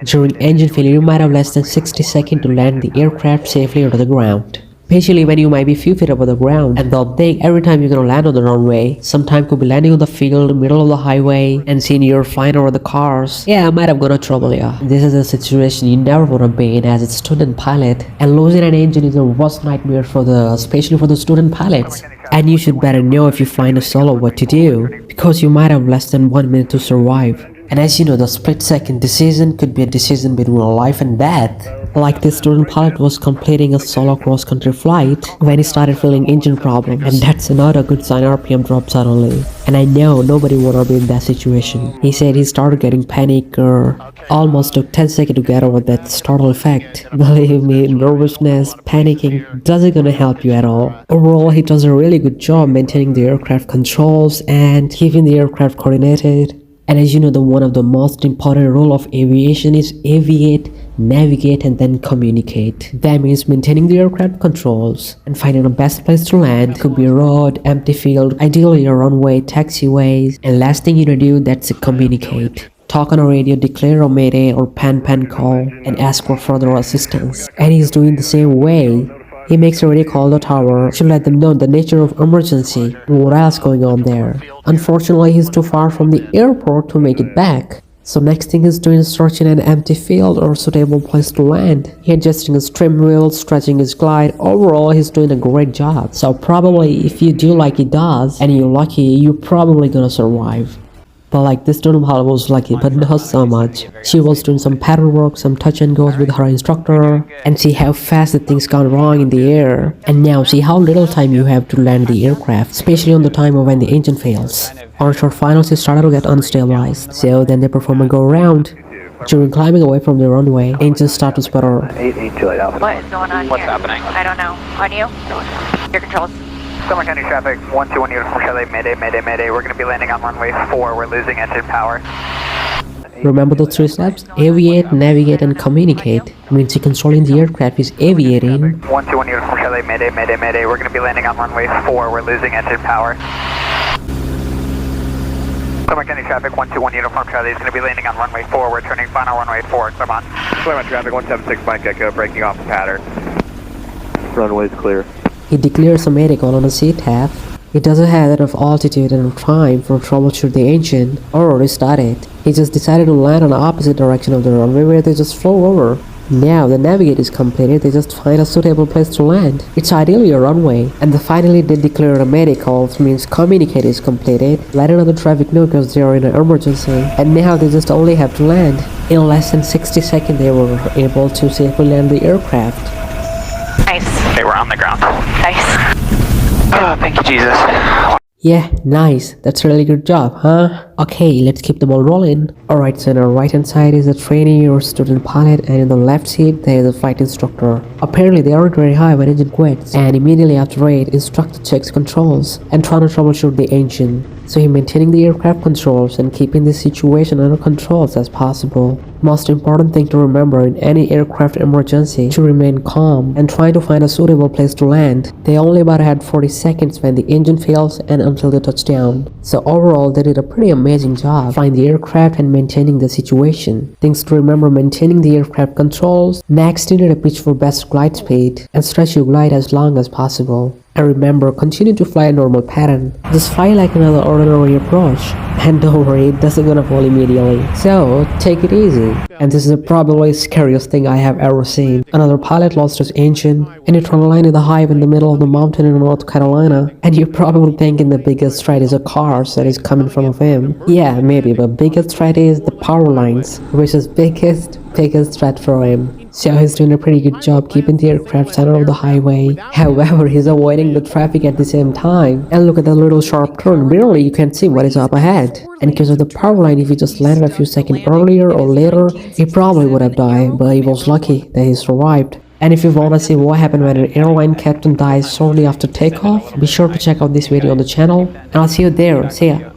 During engine failure, you might have less than 60 seconds to land the aircraft safely onto the ground. Especially when you might be few feet above the ground, and they'll think every time you're gonna land on the runway. Sometime could be landing on the field, middle of the highway, and seeing you're flying over the cars. Yeah, I might have gonna trouble ya. This is a situation you never wanna be in as a student pilot, and losing an engine is the worst nightmare especially for the student pilots. And you should better know if you fly in a solo what to do, because you might have less than 1 minute to survive. And as you know, the split-second decision could be a decision between life and death. Like this student pilot was completing a solo cross-country flight when he started feeling engine problem, and that's not a good sign. RPM dropped suddenly. And I know nobody wanna be in that situation. He said he started getting panic or almost took 10 seconds to get over that startle effect. Believe me, nervousness, panicking doesn't gonna help you at all. Overall, he does a really good job maintaining the aircraft controls and keeping the aircraft coordinated. And as you know, one of the most important rule of aviation is aviate, navigate, and then communicate. That means maintaining the aircraft controls and finding the best place to land. Could be a road, empty field, ideally a runway, taxiways, and last thing you need to do, that's to communicate. Talk on a radio, declare a mayday or pan call, and ask for further assistance. And he's doing the same way. He makes a radio call to the tower to let them know the nature of emergency and what else going on there. Unfortunately, he's too far from the airport to make it back. So next thing he's doing is searching an empty field or suitable place to land. He adjusting his trim wheel, stretching his glide. Overall, he's doing a great job. So probably if you do like he does and you're lucky, you're probably gonna survive. But like this student pilot was lucky, but not so much. She was doing some pattern work, some touch and goes with her instructor, and see how fast the things gone wrong in the air. And now see how little time you have to land the aircraft, especially on the time of when the engine fails. On short finals, he started to get unstabilized, so then they perform a go around. During climbing away from the runway, engines start to sputter. What is going on What's here? happening? I don't know. On you? Your controls. Summer County traffic, 121 uniform Charlie, mayday, we're going to be landing on runway 4, we're losing engine power. Remember the 3 steps? Aviate, navigate, and communicate. Means you're controlling the aircraft is aviating. 121 uniform Charlie, mayday, we're going to be landing on runway 4, we're losing engine power. Summer County traffic, 121 uniform Charlie is going to be landing on runway 4, we're turning final runway 4, come on. Clear traffic, 176 Mike Echo, breaking off the pattern. Runway's clear. He declares a mayday call on a CTAF. He doesn't have enough altitude and time for troubleshoot the engine or restart it. He just decided to land on the opposite direction of the runway where they just flew over. Now the navigate is completed, they just find a suitable place to land. It's ideally a runway, and they finally did declare a mayday call, which means communicate is completed. Let another traffic know because they are in an emergency, and now they just only have to land. In less than 60 seconds they were able to safely land the aircraft. Nice. Okay, we're on the ground. Nice. Oh, thank you, Jesus. Yeah, nice. That's a really good job, huh? Okay, let's keep the ball rolling. Alright, so on our right hand side is a trainee or student pilot, and in the left seat there is a flight instructor. Apparently they aren't very high when engine quits, and immediately after it, instructor checks controls and trying to troubleshoot the engine. So he maintaining the aircraft controls and keeping the situation under controls as possible. Most important thing to remember in any aircraft emergency to remain calm and try to find a suitable place to land. They only about had 40 seconds when the engine fails and until the touchdown. So overall they did a pretty amazing job flying the aircraft and maintaining the situation. Things to remember: maintaining the aircraft controls. Next, you need to pitch for best glide speed and stretch your glide as long as possible. And remember, continue to fly a normal pattern. Just fly like another ordinary approach. And don't worry, it doesn't gonna fall immediately. So, take it easy. And this is probably the scariest thing I have ever seen. Another pilot lost his engine, and he tried to land in the hive in the middle of the mountain in North Carolina. And you're probably thinking the biggest threat is a car that is coming from of him. Yeah, maybe, but biggest threat is the power lines, which is biggest threat for him. So he's doing a pretty good job keeping the aircraft center of the highway. However, he's avoiding the traffic at the same time. And look at that little sharp turn, barely you can see what is up ahead. And because of the power line, if he just landed a few seconds earlier or later, he probably would have died, but he was lucky that he survived. And if you want to see what happened when an airline captain dies shortly after takeoff, be sure to check out this video on the channel, and I'll see you there. See ya.